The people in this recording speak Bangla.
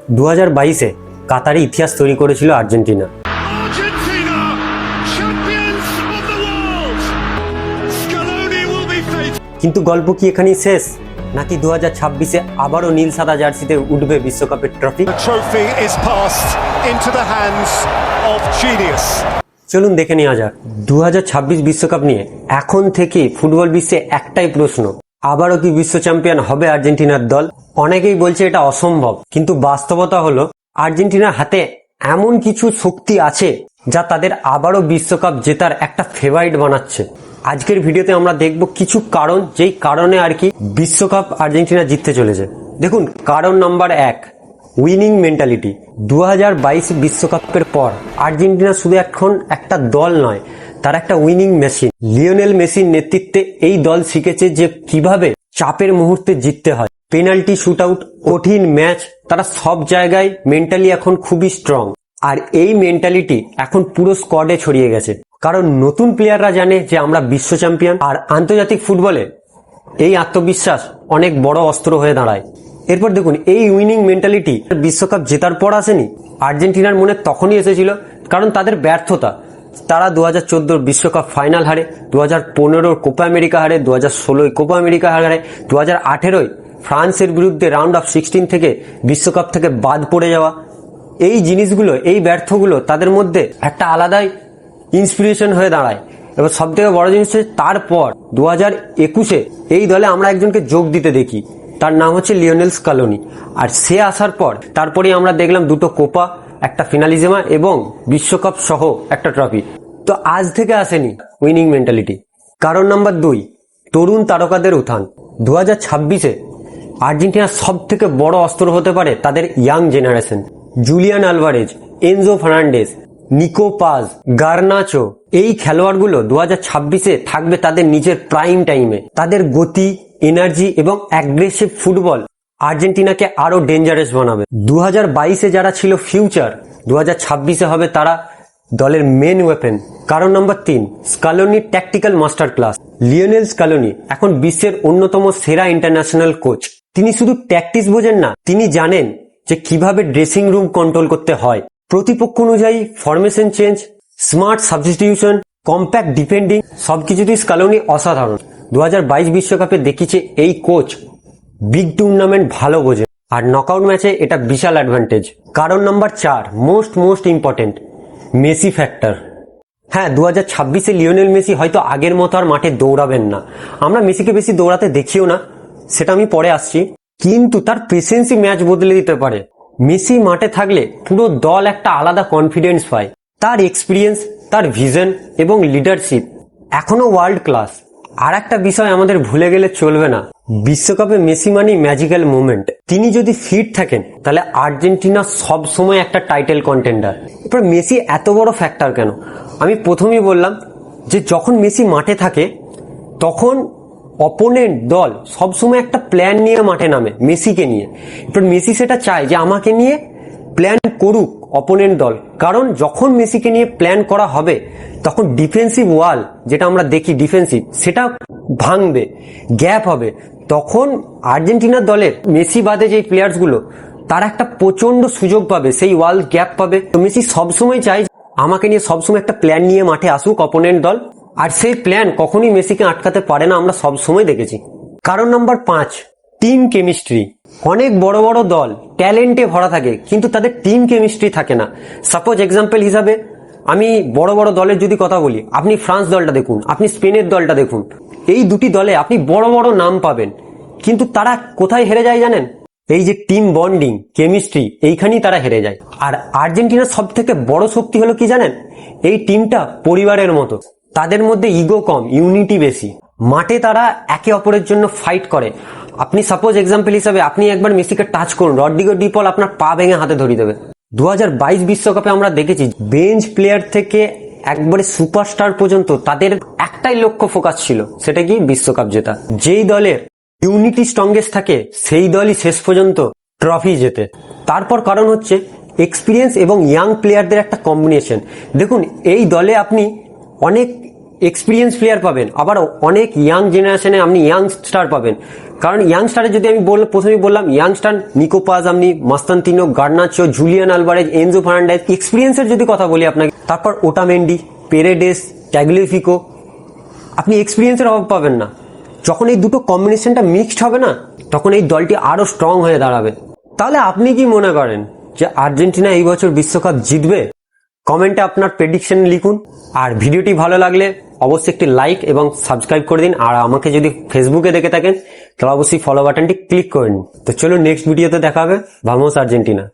2022-এ কাতারে ইতিহাস তৈরি করেছিল আর্জেন্টিনা। কিন্তু গল্প কি এখানেই শেষ, নাকি 2026-এ আবারও নীল সাদা জার্সিতে উঠবে বিশ্বকাপের ট্রফি? চলুন দেখে নেওয়া যাক 2026 বিশ্বকাপ নিয়ে এখন থেকে ফুটবল বিশ্বে একটাই প্রশ্ন, আবারও কি বিশ্ব চ্যাম্পিয়ন হবে আর্জেন্টিনার দল? অনেকেই বলছে এটা অসম্ভব, কিন্তু বাস্তবতা হলো আর্জেন্টিনার হাতে এমন কিছু শক্তি আছে যা তাদের আবারও বিশ্বকাপ জেতার একটা ফেভারিট বানাচ্ছে। আজকের ভিডিওতে আমরা দেখব কিছু কারণ, যেই কারণে আর কি বিশ্বকাপ আর্জেন্টিনা জিততে চলেছে। দেখুন, কারণ নাম্বার 1, উইনিং মেন্টালিটি। 2022 বিশ্বকাপের পর আর্জেন্টিনা শুধু এখন একটা দল নয়, তার একটা উইনিং মেশিন। লিওনেল মেসির নেতৃত্বে এই দল শিখেছে যে কিভাবে চাপের মুহূর্তে জিততে হয়। পেনাল্টি, শুট আউট, কঠিন ম্যাচ, তারা সব জায়গায় মেন্টালি এখন খুবই স্ট্রং। আর এই মেন্টালিটি এখন পুরো স্কোয়াডে ছড়িয়ে গেছে, কারণ নতুন প্লেয়াররা জানে যে আমরা বিশ্ব চ্যাম্পিয়ন। আর আন্তর্জাতিক ফুটবলে এই আত্মবিশ্বাস অনেক বড় অস্ত্র হয়ে দাঁড়ায়। এরপর দেখুন, এই উইনিং মেন্টালিটি বিশ্বকাপ জেতার পর আসেনি, আর্জেন্টিনার মনে তখনই এসেছিল কারণ তাদের ব্যর্থতা। তারা 2014 বিশ্বকাপ ফাইনাল হারে, 2015 কোপা আমেরিকা হারে, 2016 কোপা আমেরিকা হারে, 2018 ফ্রান্সের বিরুদ্ধে রাউন্ড অফ 16 থেকে বিশ্বকাপ থেকে বাদ পড়ে যাওয়া। এই জিনিসগুলো, এই ব্যর্থগুলো তাদের মধ্যে একটা আলাদাই ইন্সপিরেশন হয়ে দাঁড়ায়। এবার সব থেকে বড় জিনিস হচ্ছে তারপর 2021-এ এই দলে আমরা একজনকে যোগ দিতে দেখি, তার নাম হচ্ছে লিওনেল স্কালোনি। আর সে আসার পর তারপরে আমরা দেখলাম 2টো কোপা, একটা ফিনালিজেমা এবং বিশ্বকাপ সহ একটা ট্রফি। তো আজ থেকে আসেনি উইনিং মেন্টালিটি। কারণ নাম্বার 2, তরুণ তারকাদের উত্থান। 2026-এ আর্জেন্টিনার সব থেকে বড় অস্ত্র হতে পারে তাদের young generation. Julian Alvarez, Enzo Fernandez, Nico Paz, Garnacho, এই খেলোয়াড়গুলো 2026-এ থাকবে তাদের নিজের প্রাইম টাইমে। তাদের গতি, এনার্জি এবং অ্যাগ্রেসিভ ফুটবল আর্জেন্টিনাকে আরো ডেঞ্জারাস বানাবে। 2022-এ যারা ছিল ফিউচার, 2026-এ হবে তারা দলের মেন ওয়েপেন। কারণ নাম্বার 3, স্কালোনির tactical master class. Lionel Scaloni এখন বিশ্বের অন্যতম সেরা ইন্টারন্যাশনাল কোচ। তিনি শুধু ট্যাকটিক্স বোঝেন না, তিনি জানেন যে কিভাবে ড্রেসিং রুম কন্ট্রোল করতে হয়, প্রতিপক্ষ অনুযায়ী formation change, smart substitution, compact defending, সবকিছুতেই স্কালোনি অসাধারণ। 2022 বিশ্বকাপে দেখিয়েছে এই কোচ বিগ টুর্নামেন্ট ভালো বোঝে, আর নকআউট ম্যাচে এটা বিশাল অ্যাডভান্টেজ। কারণ number 4, most important, Messi factor. হ্যাঁ, 2026-এ লিওনেল মেসি হয়তো আগের মতো আর মাঠে দৌড়াবেন না, আমরা মেসিকে বেশি দৌড়াতে দেখিও না, সেটা আমি পরে আসছি, কিন্তু তার প্রেসেন্সই ম্যাচ বদলে দিতে পারে। মেসি মাঠে থাকলে পুরো দল একটা আলাদা কনফিডেন্স পায়। তার এক্সপিরিয়েন্স, তার ভিশন এবং লিডারশিপ এখনো ওয়ার্ল্ড ক্লাস। আর একটা বিষয় আমাদের ভুলে গেলে চলবে না, বিশ্বকাপে মেসি মানেই ম্যাজিক্যাল মোমেন্ট। তিনি যদি ফিট থাকেন তাহলে আর্জেন্টিনা সব সময় একটা টাইটেল কন্টেন্ডার। এবার মেসি এত বড় ফ্যাক্টর কেন? আমি প্রথমেই বললাম যে যখন মেসি মাঠে থাকে তখন অপোনেন্ট দল সবসময় একটা প্ল্যান নিয়ে মাঠে নামে মেসিকে নিয়ে। এবার মেসি সেটা চায় যে আমাকে নিয়ে প্ল্যান করুক অপোনেন্ট দল, কারণ যখন মেসিকে নিয়ে প্ল্যান করা হবে তখন ডিফেন্সিভ ওয়াল, যেটা আমরা দেখি ডিফেন্সিভ, সেটা ভাঙবে, গ্যাপ হবে। তখন আর্জেন্টিনার দলের মেসি বাদে যে প্লেয়ার্সগুলো, তারা একটা প্রচন্ড সুযোগ পাবে, সেই ওয়াল গ্যাপ পাবে। তো মেসি সবসময় চায় আমাকে নিয়ে সবসময় একটা প্ল্যান নিয়ে মাঠে আসুক অপোনেন্ট দল, আর সেই প্ল্যান কখনই মেসিকে আটকাতে পারে না, আমরা সব সময় দেখেছি। কারণ নাম্বার 5, টিম কেমিস্ট্রি। অনেক বড় বড় দল ট্যালেন্টে ভরা থাকে, কিন্তু তাদের টিম কেমিস্ট্রি থাকে না। সাপোজ এক্সাম্পল হিসাবে আমি বড় বড় দলের যদি কথা বলি, আপনি ফ্রান্স দলটা দেখুন, আপনি স্পেনের দলটা দেখুন, এই দুটি দলে আপনি বড় বড় নাম পাবেন, কিন্তু তারা কোথায় হেরে যায় জানেন? এই যে টিম বন্ডিং, কেমিস্ট্রি, এইখানেই তারা হেরে যায়। আর আর্জেন্টিনার সব থেকে বড় শক্তি হলো কি জানেন? এই টিমটা পরিবারের মতো, তাদের মধ্যে ইগো কম, ইউনিটি বেশি। মাঠে তারা একে অপরের জন্য ফাইট করে। আপনি সাপোজ এক্সাম্পল হিসাবে আপনি একবার মেসিকে টাচ করুন, রড্রিগো ডি পল আপনার পা ভেঙে হাতে ধরিয়ে দেবে। 2022 বিশ্বকাপে আমরা দেখেছি বেঞ্চ প্লেয়ার থেকে একবারে সুপারস্টার পর্যন্ত তাদের একটাই লক্ষ্য ফোকাস ছিল, সেটা কি? বিশ্বকাপ জেতা। যেই দলের ইউনিটি স্ট্রংগেস্ট থাকে সেই দলই শেষ পর্যন্ত ট্রফি জেতে। তারপর কারণ হচ্ছে এক্সপিরিয়েন্স এবং ইয়াং প্লেয়ারদের একটা কম্বিনেশন। দেখুন, এই দলে আপনি অনেক এক্সপিরিয়েন্স প্লেয়ার পাবেন, আবার অনেক ইয়াং জেনারেশনে আপনি ইয়াং স্টার পাবেন। কারণ ইয়াং স্টারে যদি আমি প্রথমেই বললাম ইয়াং স্টার নিকো পাজ, আপনি Mastantuono, Garnacho, Julian Alvarez, Enzo Fernandez. এক্সপিরিয়েন্সের যদি কথা বলি আপনাকে, তারপর ওটামেন্ডি, পেরেডেস, ট্যাগলিফিকো, আপনি এক্সপিরিয়েন্সের অভাব পাবেন না। যখন এই দুটো কম্বিনেশনটা মিক্সড হবে না, তখন এই দলটি আরো স্ট্রং হয়ে দাঁড়াবে। তাহলে আপনি কি মনে করেন যে আর্জেন্টিনা এই বছর বিশ্বকাপ জিতবে? কমেন্টে আপনার প্রেডিকশন লিখুন। আর ভিডিওটি ভালো লাগলে অবশ্যই একটি লাইক এবং সাবস্ক্রাইব করে দিন। আর আমাকে যদি ফেসবুকে দেখে থাকেন তাহলে অবশ্যই ফলো বাটনটি ক্লিক করে নিন। তো চলুন নেক্সট ভিডিওতে দেখা হবে। Vamos Argentina.